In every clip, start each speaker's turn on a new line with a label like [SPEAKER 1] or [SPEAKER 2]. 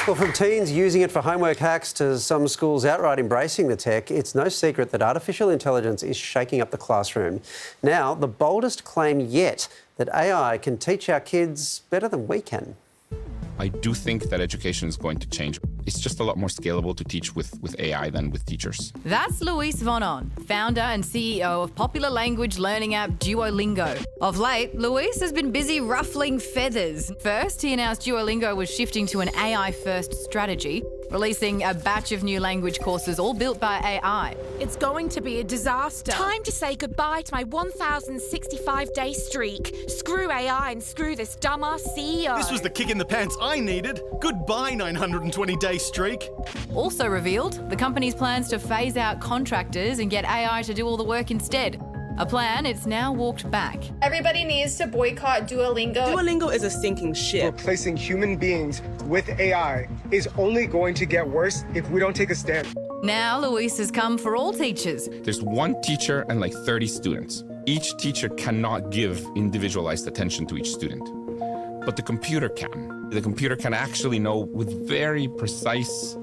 [SPEAKER 1] Well, from teens using it for homework hacks to some schools outright embracing the tech, it's no secret that artificial intelligence is shaking up the classroom. Now, the boldest claim yet that AI can teach our kids better than we can.
[SPEAKER 2] I do think that education is going to change. It's just a lot more scalable to teach with AI than with teachers.
[SPEAKER 3] That's Luis von On, founder and CEO of popular language learning app Duolingo. Of late, Luis has been busy ruffling feathers. First, he announced Duolingo was shifting to an AI-first strategy, releasing a batch of new language courses all built by AI.
[SPEAKER 4] It's going to be a disaster. Time to say goodbye to my 1,065-day streak. Screw AI and screw this dumbass CEO.
[SPEAKER 5] This was the kick in the pants I needed. Goodbye, 920-day streak.
[SPEAKER 3] Also revealed, the company's plans to phase out contractors and get AI to do all the work instead. A plan it's now walked back.
[SPEAKER 6] Everybody needs to boycott Duolingo.
[SPEAKER 7] Duolingo is a sinking ship.
[SPEAKER 8] Replacing human beings with AI is only going to get worse if we don't take a stand.
[SPEAKER 3] Now Luis has come for all teachers.
[SPEAKER 2] There's one teacher and like 30 students. Each teacher cannot give individualized attention to each student, but the computer can. The computer can actually know with very precise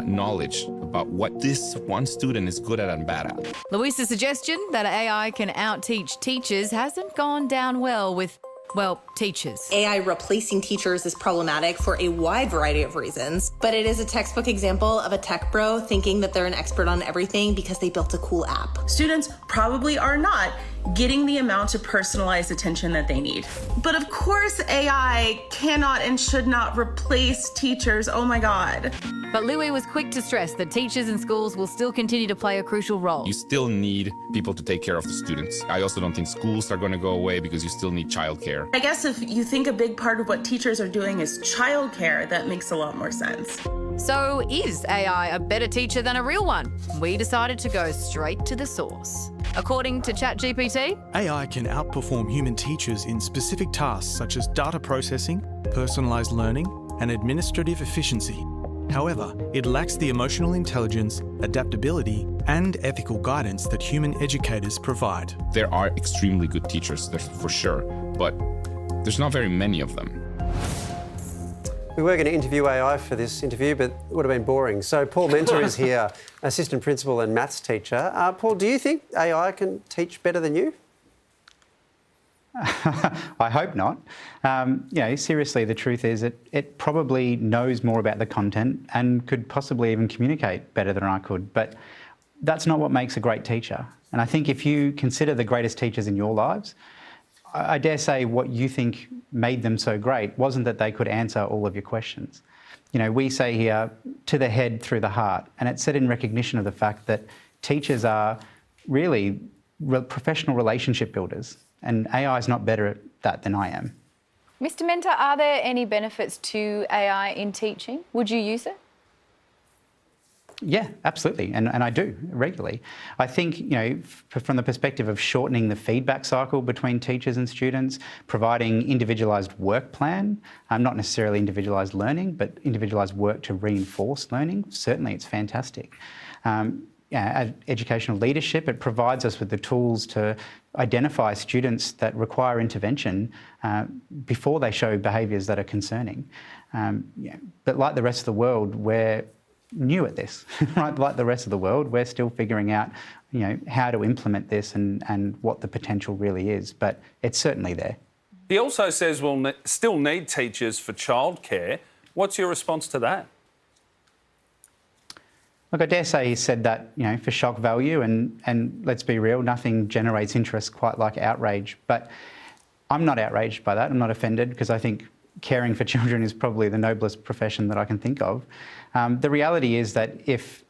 [SPEAKER 2] knowledge about what this one student is good at and bad at.
[SPEAKER 3] Luis's suggestion that AI can out-teach teachers hasn't gone down well with, well, teachers.
[SPEAKER 9] AI replacing teachers is problematic for a wide variety of reasons, but it is a textbook example of a tech bro thinking that they're an expert on everything because they built a cool app.
[SPEAKER 7] Students probably are not getting the amount of personalized attention that they need. But of course, AI cannot and should not replace teachers. Oh my God.
[SPEAKER 3] But Louis was quick to stress that teachers and schools will still continue to play a crucial role.
[SPEAKER 2] You still need people to take care of the students. I also don't think schools are going to go away because you still need childcare.
[SPEAKER 7] I guess if you think a big part of what teachers are doing is childcare, that makes a lot more sense.
[SPEAKER 3] So is AI a better teacher than a real one? We decided to go straight to the source. According to ChatGPT,
[SPEAKER 10] AI can outperform human teachers in specific tasks such as data processing, personalised learning, and administrative efficiency. However, it lacks the emotional intelligence, adaptability, and ethical guidance that human educators provide.
[SPEAKER 2] There are extremely good teachers, for sure, but there's not very many of them.
[SPEAKER 1] We were going to interview AI for this interview, but it would have been boring. So Paul Menta is here, assistant principal and maths teacher. Paul, do you think AI can teach better than you?
[SPEAKER 11] I hope not. Seriously, the truth is it probably knows more about the content and could possibly even communicate better than I could. But that's not what makes a great teacher. And I think if you consider the greatest teachers in your lives, I dare say what you think made them so great wasn't that they could answer all of your questions. You know, we say here, to the head, through the heart, and it's said in recognition of the fact that teachers are really professional relationship builders, and AI is not better at that than I am.
[SPEAKER 6] Mr. Menta, are there any benefits to AI in teaching? Would you use it?
[SPEAKER 11] Yeah, absolutely, and I do regularly. I think, from the perspective of shortening the feedback cycle between teachers and students, providing individualised work plan, not necessarily individualised learning, but individualised work to reinforce learning, certainly it's fantastic. Educational leadership, it provides us with the tools to identify students that require intervention before they show behaviours that are concerning. But like the rest of the world, we're new at this, right? Like the rest of the world, we're still figuring out, how to implement this and what the potential really is, but it's certainly there.
[SPEAKER 12] He also says we'll still need teachers for childcare. What's your response to that?
[SPEAKER 11] Look, I dare say he said that, for shock value, and let's be real, nothing generates interest quite like outrage, but I'm not outraged by that. I'm not offended because I think caring for children is probably the noblest profession that I can think of. The reality is that if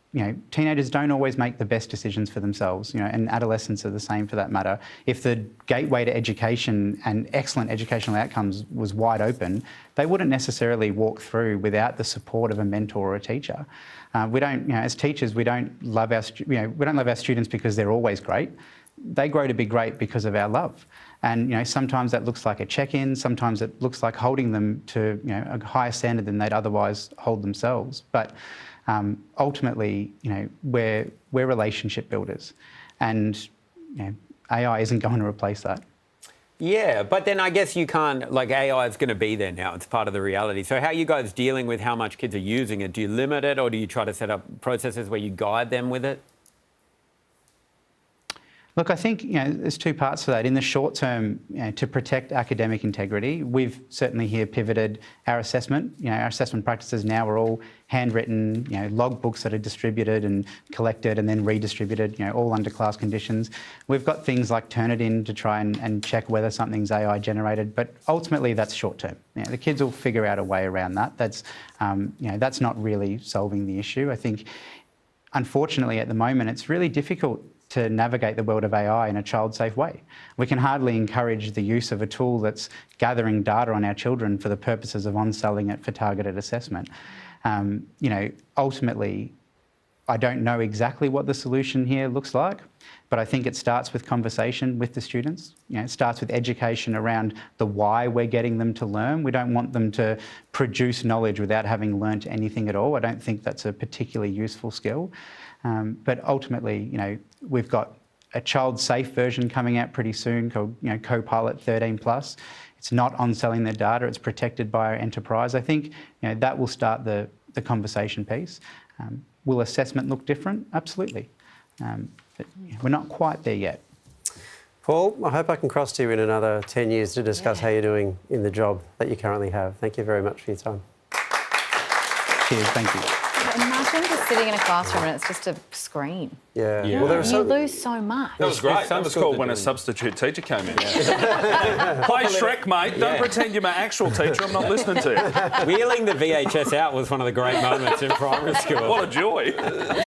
[SPEAKER 11] teenagers don't always make the best decisions for themselves, and adolescents are the same for that matter. If the gateway to education and excellent educational outcomes was wide open, they wouldn't necessarily walk through without the support of a mentor or a teacher. We don't, as teachers, we don't love our students because they're always great. They grow to be great because of our love. And sometimes that looks like a check-in, sometimes it looks like holding them to a higher standard than they'd otherwise hold themselves. But ultimately, we're relationship builders, and AI isn't going to replace that.
[SPEAKER 13] Yeah, but then I guess you can't, like, AI is going to be there now. It's part of the reality. So how are you guys dealing with how much kids are using it? Do you limit it, or do you try to set up processes where you guide them with it?
[SPEAKER 11] Look, I think there's two parts to that. In the short term, to protect academic integrity, we've certainly here pivoted our assessment. Our assessment practices now are all handwritten, log books that are distributed and collected and then redistributed, all under class conditions. We've got things like Turnitin to try and check whether something's AI generated, but ultimately that's short term. The kids will figure out a way around that. That's not really solving the issue. I think, unfortunately, at the moment, it's really difficult to navigate the world of AI in a child-safe way. We can hardly encourage the use of a tool that's gathering data on our children for the purposes of on-selling it for targeted assessment. Ultimately, I don't know exactly what the solution here looks like, but I think it starts with conversation with the students. It starts with education around the why we're getting them to learn. We don't want them to produce knowledge without having learnt anything at all. I don't think that's a particularly useful skill. But ultimately, we've got a child-safe version coming out pretty soon called, Copilot 13+. It's not on-selling their data, it's protected by our enterprise. I think, that will start the conversation piece. Will assessment look different? Absolutely. But we're not quite there yet.
[SPEAKER 1] Paul, I hope I can cross to you in another 10 years to discuss how you're doing in the job that you currently have. Thank you very much for your time.
[SPEAKER 11] Cheers, thank you.
[SPEAKER 6] Imagine just sitting in a classroom and it's just a screen.
[SPEAKER 1] Yeah.
[SPEAKER 6] Well, you lose so much.
[SPEAKER 12] That was great. That was cool when a substitute teacher came in. Play Shrek, mate. Don't pretend you're my actual teacher. I'm not listening to you.
[SPEAKER 13] Wheeling the VHS out was one of the great moments in primary school.
[SPEAKER 12] What a joy.